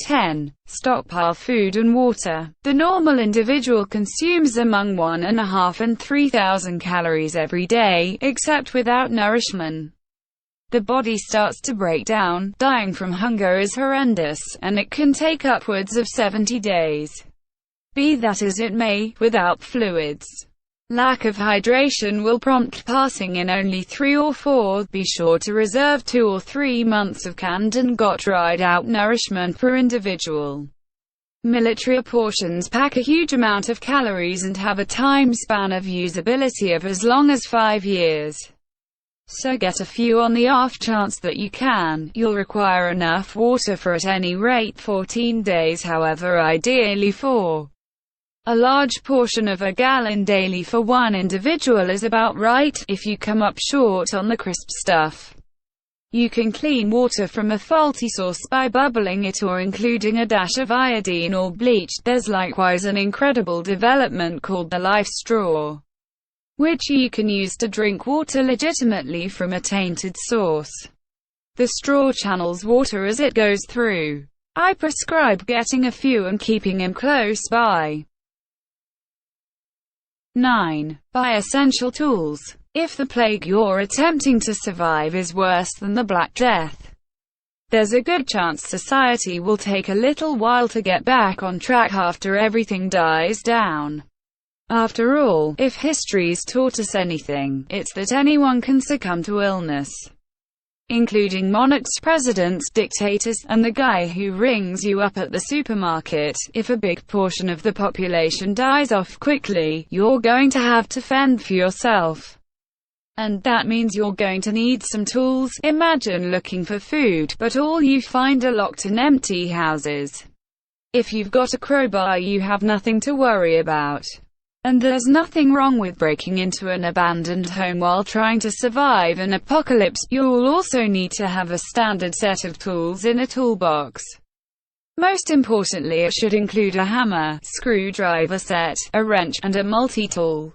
10. Stockpile food and water. The normal individual consumes among 1.5 and 3,000 calories every day, except without nourishment. The body starts to break down. Dying from hunger is horrendous, and it can take upwards of 70 days. Be that as it may, without fluids, lack of hydration will prompt passing in only 3 or 4. Be sure to reserve 2 or 3 months of canned and dried out nourishment per individual. Military portions pack a huge amount of calories and have a time span of usability of as long as 5 years. So get a few on the off chance that you can. You'll require enough water for at any rate 14 days, however ideally 4. A large portion of a gallon daily for one individual is about right. If you come up short on the crisp stuff, you can clean water from a faulty source by bubbling it or including a dash of iodine or bleach. There's likewise an incredible development called the life straw, which you can use to drink water legitimately from a tainted source. The straw channels water as it goes through. I prescribe getting a few and keeping them close by. 9. Buy essential tools. If the plague you're attempting to survive is worse than the Black Death, there's a good chance society will take a little while to get back on track after everything dies down. After all, if history's taught us anything, it's that anyone can succumb to illness, including monarchs, presidents, dictators, and the guy who rings you up at the supermarket. If a big portion of the population dies off quickly, you're going to have to fend for yourself. And that means you're going to need some tools. Imagine looking for food, but all you find are locked and empty houses. If you've got a crowbar, you have nothing to worry about. And there's nothing wrong with breaking into an abandoned home while trying to survive an apocalypse. You'll also need to have a standard set of tools in a toolbox. Most importantly, it should include a hammer, screwdriver set, a wrench, and a multi-tool.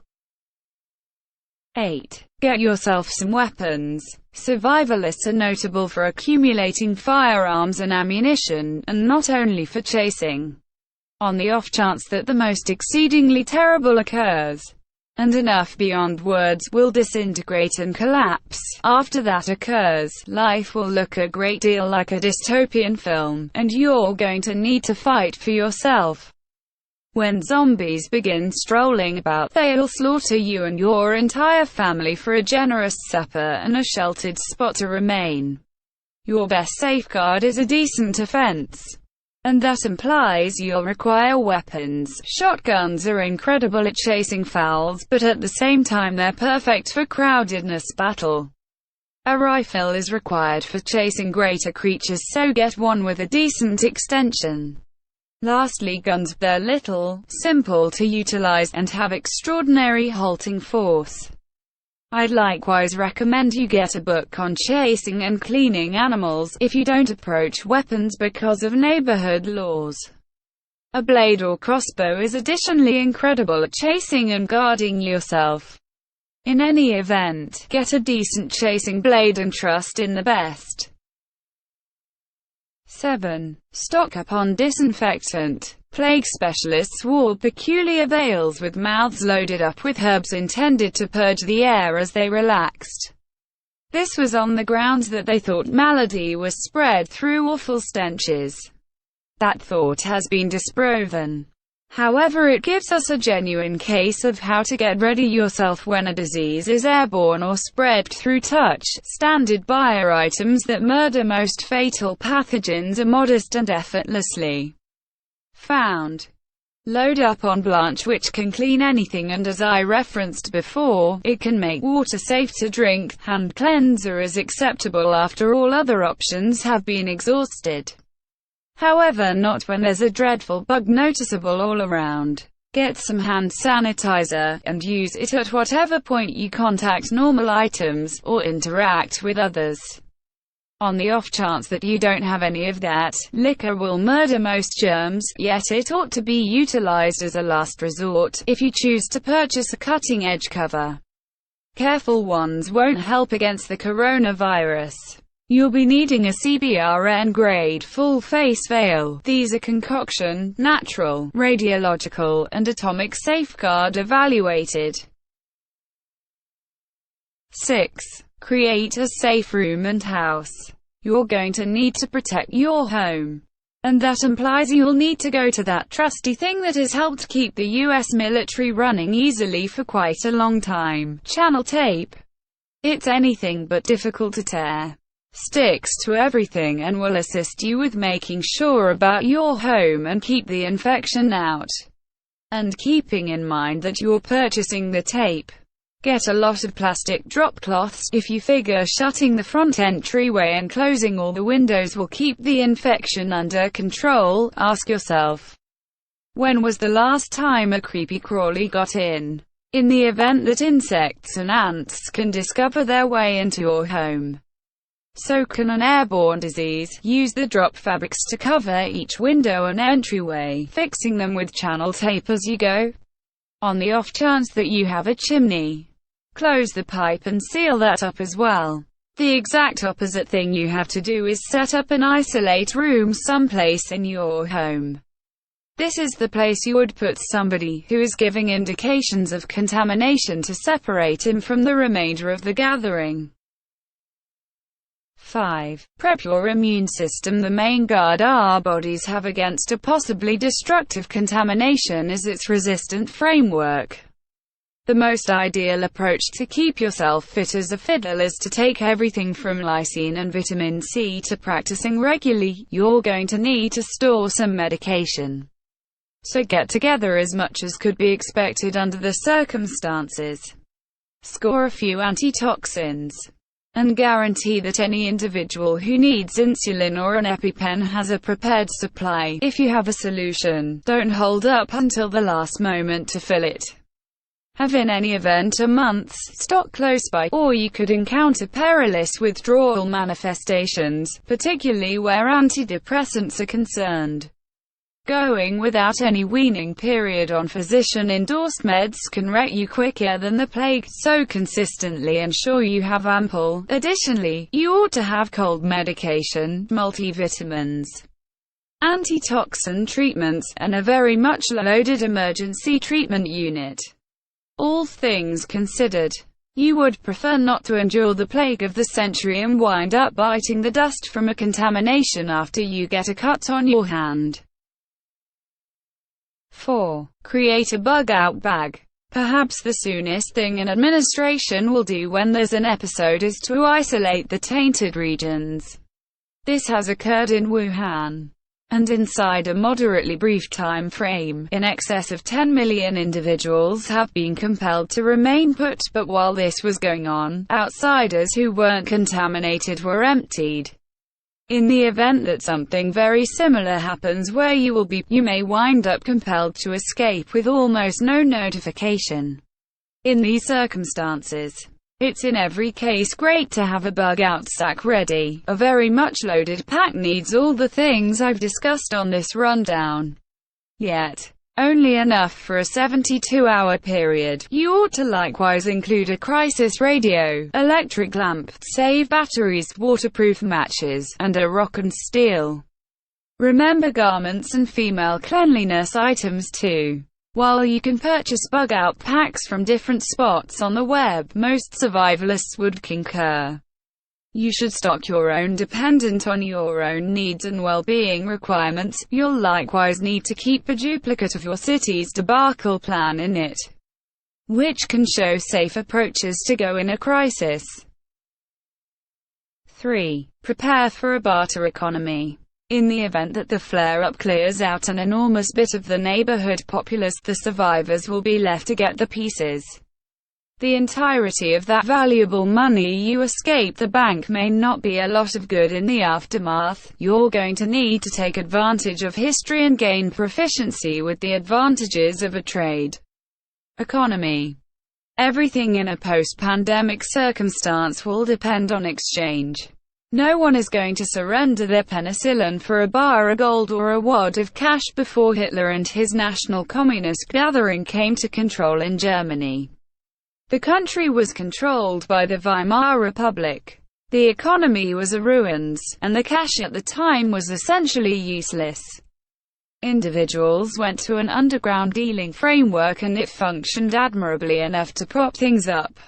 8. Get yourself some weapons. Survivalists are notable for accumulating firearms and ammunition, and not only for chasing. On the off chance that the most exceedingly terrible occurs, and enough beyond words will disintegrate and collapse. After that occurs, life will look a great deal like a dystopian film, and you're going to need to fight for yourself. When zombies begin strolling about, they'll slaughter you and your entire family for a generous supper and a sheltered spot to remain. Your best safeguard is a decent defense. And that implies you'll require weapons. Shotguns are incredible at chasing fowls, but at the same time they're perfect for crowdedness battle. A rifle is required for chasing greater creatures, so get one with a decent extension. Lastly, guns. They're little, simple to utilize, and have extraordinary halting force. I'd likewise recommend you get a book on chasing and cleaning animals, if you don't approach weapons because of neighborhood laws. A blade or crossbow is additionally incredible at chasing and guarding yourself. In any event, get a decent chasing blade and trust in the best. 7. Stock up on disinfectant. Plague specialists wore peculiar veils with mouths loaded up with herbs intended to purge the air as they relaxed. This was on the grounds that they thought malady was spread through awful stenches. That thought has been disproven. However, it gives us a genuine case of how to get ready yourself when a disease is airborne or spread through touch. Standard bio items that murder most fatal pathogens are modest and effortlessly found. Load up on Blanche, which can clean anything, and as I referenced before, it can make water safe to drink. Hand cleanser is acceptable after all other options have been exhausted. However, not when there's a dreadful bug noticeable all around. Get some hand sanitizer, and use it at whatever point you contact normal items, or interact with others. On the off chance that you don't have any of that, liquor will murder most germs, yet it ought to be utilized as a last resort, if you choose to purchase a cutting-edge cover. Careful ones won't help against the coronavirus. You'll be needing a CBRN-grade full-face veil. These are concoction, natural, radiological, and atomic safeguard evaluated. 6. Create a safe room and house. You're going to need to protect your home. And that implies you'll need to go to that trusty thing that has helped keep the US military running easily for quite a long time: channel tape. It's anything but difficult to tear. Sticks to everything and will assist you with making sure about your home and keep the infection out. And keeping in mind that you're purchasing the tape. Get a lot of plastic drop cloths, if you figure shutting the front entryway and closing all the windows will keep the infection under control. Ask yourself, when was the last time a creepy crawly got in? In the event that insects and ants can discover their way into your home, so can an airborne disease. Use the drop fabrics to cover each window and entryway, fixing them with channel tape as you go. On the off chance that you have a chimney, close the pipe and seal that up as well. The exact opposite thing you have to do is set up an isolate room someplace in your home. This is the place you would put somebody who is giving indications of contamination to separate him from the remainder of the gathering. 5. Prep your immune system. The main guard our bodies have against a possibly destructive contamination is its resistant framework. The most ideal approach to keep yourself fit as a fiddle is to take everything from lysine and vitamin C to practicing regularly. You're going to need to store some medication. So get together as much as could be expected under the circumstances. Score a few antitoxins. And guarantee that any individual who needs insulin or an EpiPen has a prepared supply. If you have a solution, don't hold up until the last moment to fill it. Have in any event a month's stock close by, or you could encounter perilous withdrawal manifestations, particularly where antidepressants are concerned. Going without any weaning period on physician-endorsed meds can wreck you quicker than the plague, so consistently ensure you have ample. Additionally, you ought to have cold medication, multivitamins, antitoxin treatments, and a very much loaded emergency treatment unit. All things considered, you would prefer not to endure the plague of the century and wind up biting the dust from a contamination after you get a cut on your hand. 4. Create a bug-out bag. Perhaps the soonest thing an administration will do when there's an episode is to isolate the tainted regions. This has occurred in Wuhan. And inside a moderately brief time frame, in excess of 10 million individuals have been compelled to remain put. But while this was going on, outsiders who weren't contaminated were emptied. In the event that something very similar happens where you may wind up compelled to escape with almost no notification. In these circumstances, it's in every case great to have a bug-out sack ready. A very much loaded pack needs all the things I've discussed on this rundown. Yet, only enough for a 72-hour period. You ought to likewise include a crisis radio, electric lamp, save batteries, waterproof matches, and a rock and steel. Remember garments and female cleanliness items too. While you can purchase bug-out packs from different spots on the web, most survivalists would concur you should stock your own dependent on your own needs and well-being requirements. You'll likewise need to keep a duplicate of your city's debacle plan in it, which can show safe approaches to go in a crisis. 3. Prepare for a barter economy. In the event that the flare-up clears out an enormous bit of the neighborhood populace, the survivors will be left to get the pieces. The entirety of that valuable money you escaped the bank may not be a lot of good in the aftermath. You're going to need to take advantage of history and gain proficiency with the advantages of a trade economy. Everything in a post-pandemic circumstance will depend on exchange. No one is going to surrender their penicillin for a bar of gold or a wad of cash before Hitler and his National Communist Gathering came to control in Germany. The country was controlled by the Weimar Republic. The economy was a ruins, and the cash at the time was essentially useless. Individuals went to an underground dealing framework and it functioned admirably enough to prop things up.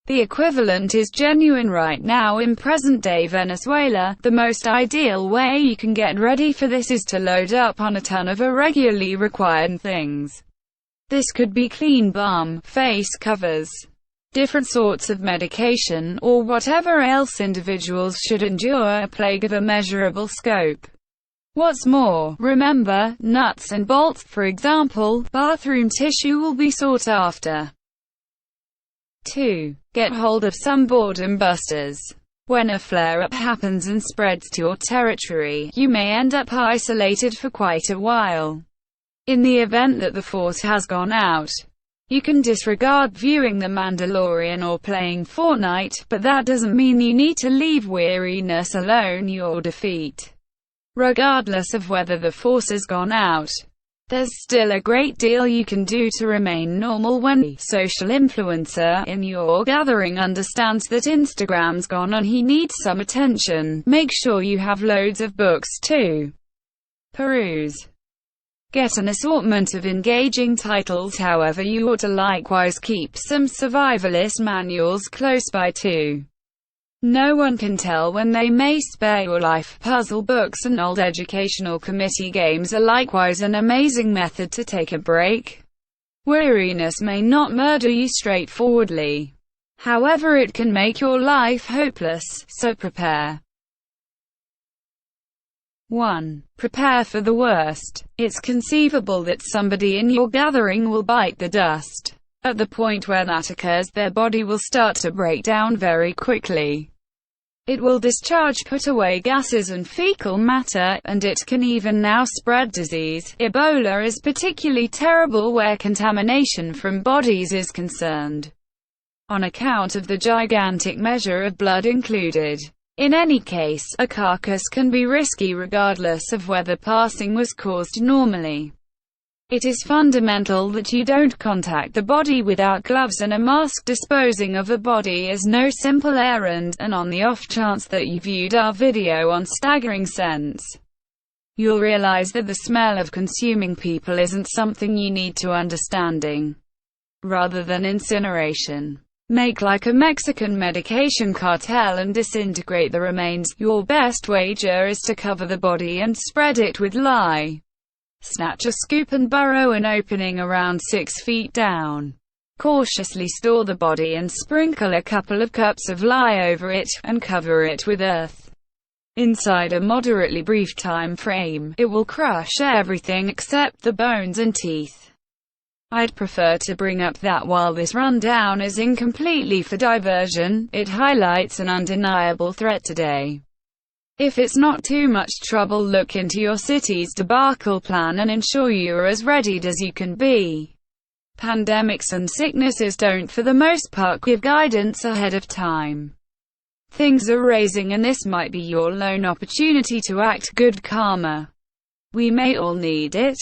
The equivalent is genuine right now in present-day Venezuela. The most ideal way you can get ready for this is to load up on a ton of irregularly required things. This could be clean balm, face covers, different sorts of medication, or whatever else individuals should endure a plague of immeasurable scope. What's more, remember, nuts and bolts, for example, bathroom tissue will be sought after. 2. Get hold of some boredom busters. When a flare-up happens and spreads to your territory, you may end up isolated for quite a while. In the event that the force has gone out, you can disregard viewing The Mandalorian or playing Fortnite, but that doesn't mean you need to leave weariness alone your defeat. Regardless of whether the force has gone out, there's still a great deal you can do to remain normal when the social influencer in your gathering understands that Instagram's gone and he needs some attention. Make sure you have loads of books to peruse. Get an assortment of engaging titles, however you ought to likewise keep some survivalist manuals close by too. No one can tell when they may spare your life. Puzzle books and old educational committee games are likewise an amazing method to take a break. Weariness may not murder you straightforwardly. However, it can make your life hopeless, so prepare. 1. Prepare for the worst. It's conceivable that somebody in your gathering will bite the dust. At the point where that occurs, their body will start to break down very quickly. It will discharge put-away gases and fecal matter, and it can even now spread disease. Ebola is particularly terrible where contamination from bodies is concerned, on account of the gigantic measure of blood included. In any case, a carcass can be risky regardless of whether passing was caused normally. It is fundamental that you don't contact the body without gloves and a mask. Disposing of a body is no simple errand, and on the off chance that you viewed our video on staggering scents, you'll realize that the smell of consuming people isn't something you need to understanding. Rather than incineration, make like a Mexican medication cartel and disintegrate the remains. Your best wager is to cover the body and spread it with lye. Snatch a scoop and burrow an opening around 6 feet down. Cautiously store the body and sprinkle a couple of cups of lye over it, and cover it with earth. Inside a moderately brief time frame, it will crush everything except the bones and teeth. I'd prefer to bring up that while this rundown is incompletely for diversion, it highlights an undeniable threat today. If it's not too much trouble, look into your city's debacle plan and ensure you're as ready as you can be. Pandemics and sicknesses don't for the most part give guidance ahead of time. Things are raising and this might be your lone opportunity to act. Good karma. We may all need it.